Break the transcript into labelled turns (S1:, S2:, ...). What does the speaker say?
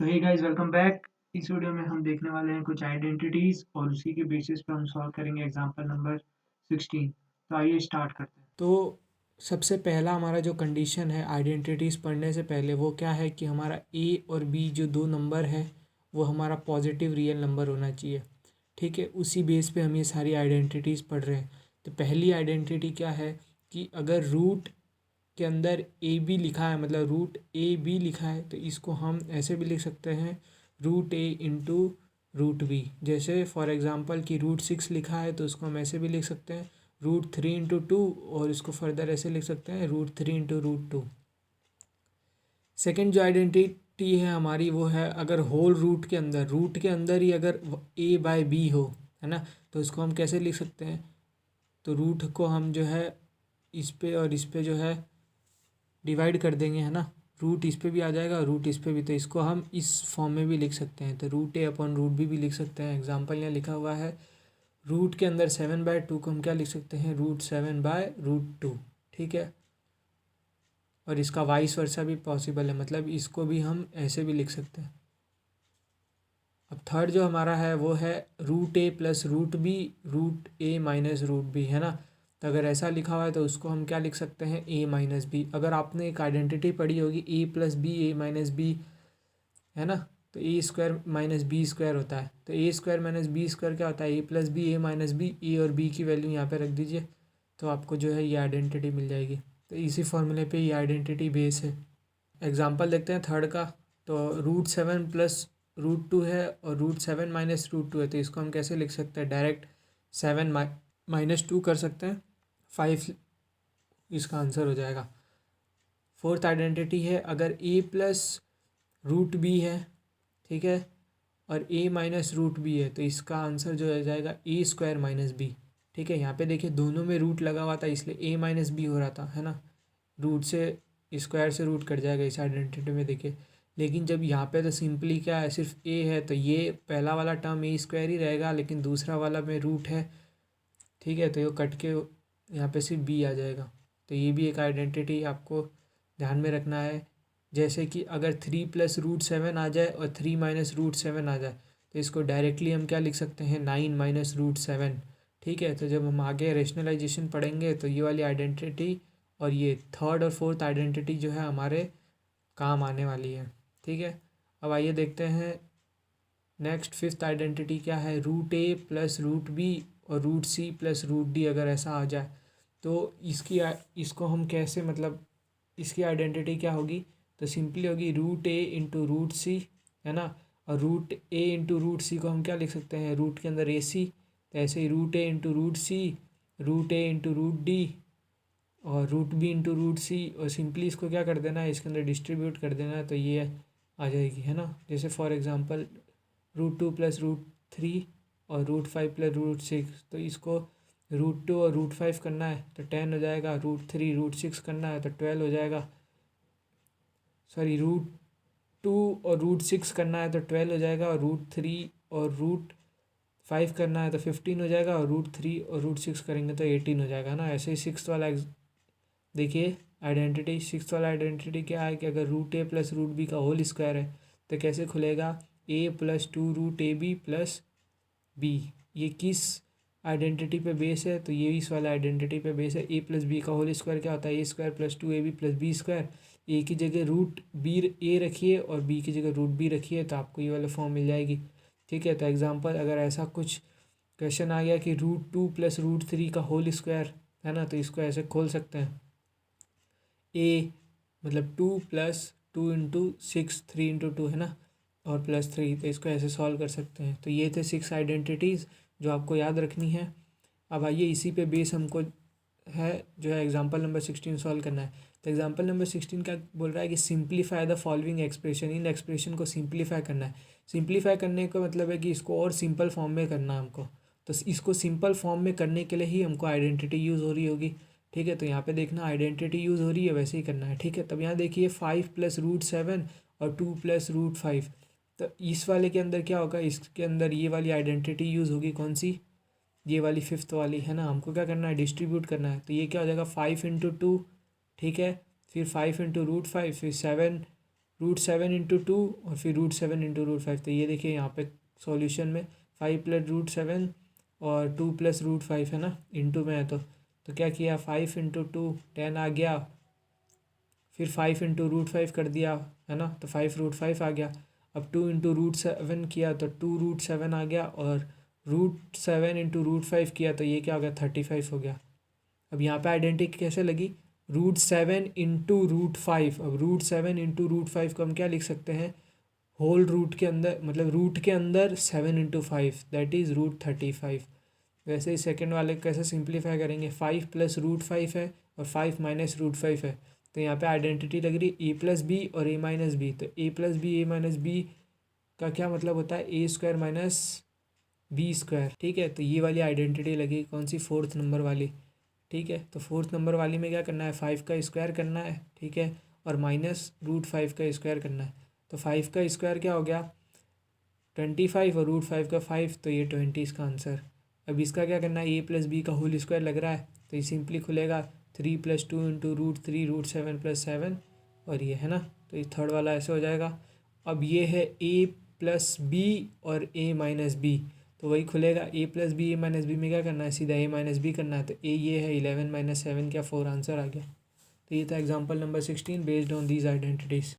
S1: तो hey guys welcome back. इस video में हम देखने वाले हैं कुछ आइडेंटिटीज और उसी के बेसिस पे हम सॉल्व करेंगे एग्जांपल नंबर 16। तो आइए स्टार्ट करते हैं।
S2: तो सबसे पहला हमारा जो कंडीशन है आइडेंटिटीज़ पढ़ने से पहले वो क्या है कि हमारा ए और बी जो दो नंबर है वो हमारा पॉजिटिव रियल नंबर होना चाहिए। ठीक है, उसी बेस पे हम ये सारी आइडेंटिटीज़ पढ़ रहे हैं। तो पहली आइडेंटिटी क्या है कि अगर रूट के अंदर ए बी लिखा है, मतलब रूट ए बी लिखा है, तो इसको हम ऐसे भी लिख सकते हैं रूट ए इंटू रूट बी। जैसे फॉर एग्ज़ाम्पल कि रूट सिक्स लिखा है तो उसको हम ऐसे भी लिख सकते हैं रूट थ्री इंटू टू, और इसको फर्दर ऐसे लिख सकते हैं root three into root two. Second जो आइडेंटिटी है हमारी वो है अगर होल रूट के अंदर ही अगर ए बाय बी हो, है ना, तो इसको हम कैसे लिख सकते हैं। तो रूट को हम जो है इस पे और इस पे जो है डिवाइड कर देंगे, है ना। रूट इस पे भी आ जाएगा, रूट इस पे भी, तो इसको हम इस फॉर्म में भी लिख सकते हैं। तो रूट ए अपॉन रूट बी भी लिख सकते हैं। एग्जाम्पल यहाँ लिखा हुआ है रूट के अंदर 7/2 को हम क्या लिख सकते हैं रूट 7/√2। ठीक है, और इसका वाइस वर्सा भी पॉसिबल है, मतलब इसको भी हम ऐसे भी लिख सकते हैं। अब थर्ड जो हमारा है वो है root A plus root B, root A minus root B, है ना। तो अगर ऐसा लिखा हुआ है तो उसको हम क्या लिख सकते हैं ए माइनस बी। अगर आपने एक आइडेंटिटी पढ़ी होगी ए प्लस बी ए माइनस बी, है ना, तो ए स्क्वायर माइनस बी स्क्वायर होता है। तो ए स्क्वायर माइनस बी स्क्वायर क्या होता है A plus B A minus B. ए और बी की वैल्यू यहाँ पे रख दीजिए तो आपको जो है ये आइडेंटिटी मिल जाएगी। तो इसी फॉर्मूले पे ये आइडेंटिटी बेस है। एग्जांपल देखते हैं थर्ड का। तो रूट 7 प्लस रूट 2 है और रूट 7 माइनस रूट 2 है, तो इसको हम कैसे लिख सकते हैं डायरेक्ट 7 माइनस 2 कर सकते हैं, 5 इसका आंसर हो जाएगा। फोर्थ आइडेंटिटी है अगर ए प्लस रूट बी है, ठीक है, और ए माइनस रूट बी है, तो इसका आंसर जो हो जाएगा ए स्क्वायर माइनस बी। ठीक है, यहाँ पे देखिए दोनों में रूट लगा हुआ था इसलिए ए माइनस बी हो रहा था, है ना। रूट से स्क्वायर से रूट कट जाएगा इस आइडेंटिटी में देखिए। लेकिन जब यहाँ पे तो सिंपली क्या है सिर्फ ए है, तो ये पहला वाला टर्म ए स्क्वायर ही रहेगा, लेकिन दूसरा वाला में रूट है। ठीक है, तो ये कट के यहाँ पे सिर्फ बी आ जाएगा। तो ये भी एक आइडेंटिटी आपको ध्यान में रखना है। जैसे कि अगर 3 + √7 आ जाए और 3 - √7 आ जाए, तो इसको डायरेक्टली हम क्या लिख सकते हैं 9 - √7। ठीक है, तो जब हम आगे रेशनलाइजेशन पढ़ेंगे तो ये वाली आइडेंटिटी और ये थर्ड और फोर्थ आइडेंटिटी जो है हमारे काम आने वाली है। ठीक है, अब आइए देखते हैं नेक्स्ट फिफ्थ आइडेंटिटी क्या है root A plus root B और root C plus root D. अगर ऐसा आ जाए तो इसको हम कैसे, मतलब इसकी आइडेंटिटी क्या होगी, तो सिंपली होगी रूट ए इंटू रूट सी, है ना। और रूट ए इंटू रूट सी को हम क्या लिख सकते हैं रूट के अंदर ए सी, तो ऐसे ही रूट ए इंटू रूट सी, रूट ए इंटू रूट डी और रूट बी इंटू रूट सी, और सिंपली इसको क्या कर देना है इसके अंदर डिस्ट्रीब्यूट कर देना है, तो ये आ जाएगी, है ना। जैसे फॉर एग्जांपल √2 + √3 और √5 + √6, तो इसको √2 और √5 करना है तो 10 हो जाएगा, √3 √6 करना है तो 12 हो जाएगा, सॉरी √2 और √6 करना है तो 12 हो जाएगा, और √3 और √5 करना है तो 15 हो जाएगा, और √3 और √6 करेंगे तो 18 हो जाएगा ना। ऐसे ही सिक्स वाला देखिए आइडेंटिटी, सिक्स वाला आइडेंटिटी क्या है कि अगर root A plus root B का होल स्क्वायर है तो कैसे खुलेगा ए प्लस 2 √ab प्लस बी। ये किस आइडेंटिटी पे बेस है, तो ये इस वाला आइडेंटिटी पे बेस है। ए प्लस बी का होल स्क्वायर क्या होता है A square plus 2ab plus B square. A की जगह रूट बी ए रखिए और बी की जगह रूट बी रखिए तो आपको ये वाला फॉर्म मिल जाएगी। ठीक है, तो एग्जांपल अगर ऐसा कुछ क्वेश्चन आ गया कि √2 + √3 का होल स्क्वायर, है ना, तो इसको ऐसे खोल सकते हैं ए मतलब 2 + 2 × 6 3 × 2, है ना, और +3, तो इसको ऐसे सॉल्व कर सकते हैं। तो ये थे 6 आइडेंटिटीज़ जो आपको याद रखनी है। अब आइए इसी पे बेस हमको है जो है एग्जांपल नंबर 16 सॉल्व करना है। तो एग्जांपल नंबर 16 क्या बोल रहा है कि simplify the following expression. In expression को सिंप्लीफाई करना है। सिंप्लीफाई करने का मतलब है कि इसको और सिंपल फॉर्म में करना है हमको। तो इसको सिंपल फॉर्म में करने के लिए ही हमको आइडेंटिटी यूज़ हो रही होगी। ठीक है, तो यहाँ पे देखना आइडेंटिटी यूज़ हो रही है वैसे ही करना है। ठीक है, तब यहाँ देखिए 5 + √7 और 2 + √5। तो इस वाले के अंदर क्या होगा, इसके अंदर ये वाली आइडेंटिटी यूज़ होगी कौन सी, ये वाली फिफ्थ वाली, है ना। हमको क्या करना है डिस्ट्रीब्यूट करना है, तो ये क्या हो जाएगा 5 × 2, ठीक है, फिर 5 × √5, फिर 7 √7 × 2 और फिर √7 × √5। तो ये देखिए यहाँ पे सॉल्यूशन में 5 + √7 और 2 + √5 है ना, इंटू में है तो क्या किया 5 × 2 10 आ गया, फिर 5 × √5 कर दिया है ना, तो 5 √5 आ गया। अब 2 × √7 किया तो 2 √7 आ गया, और √7 × √5 किया तो ये क्या हो गया 35 हो गया। अब यहाँ पे आइडेंटिटी कैसे लगी, √7 × √5। अब √7 × √5 को हम क्या लिख सकते हैं, होल रूट के अंदर, मतलब रूट के अंदर 7 × 5 दैट इज़ √35। वैसे ही सेकंड वाले को कैसे सिंप्लीफाई करेंगे, 5 + √5 है और 5 - √5 है, तो यहाँ पे आइडेंटिटी लग रही है a + b और a - b। तो a + b a - b का क्या मतलब होता है, a² - b²। ठीक है, तो ये वाली आइडेंटिटी लगी कौन सी, 4th नंबर वाली। ठीक है, तो 4th नंबर वाली में क्या करना है, 5 का स्क्वायर करना है, ठीक है, और -√5 का स्क्वायर करना है। तो 5 का स्क्वायर क्या हो गया 25 और √5 का 5, तो ये 20 इसका आंसर। अब इसका क्या करना है, a + b का होल स्क्वायर लग रहा है, तो ये सिंपली खुलेगा 3 + 2 × √3 √7 + 7, और ये है ना, तो ये थर्ड वाला ऐसे हो जाएगा। अब ये है a + b और a - b, तो वही खुलेगा a + b a - b में क्या करना है, सीधा a - b करना है, तो a ये है 11 - 7 क्या 4 आंसर आ गया। तो ये था example number 16 based on these identities.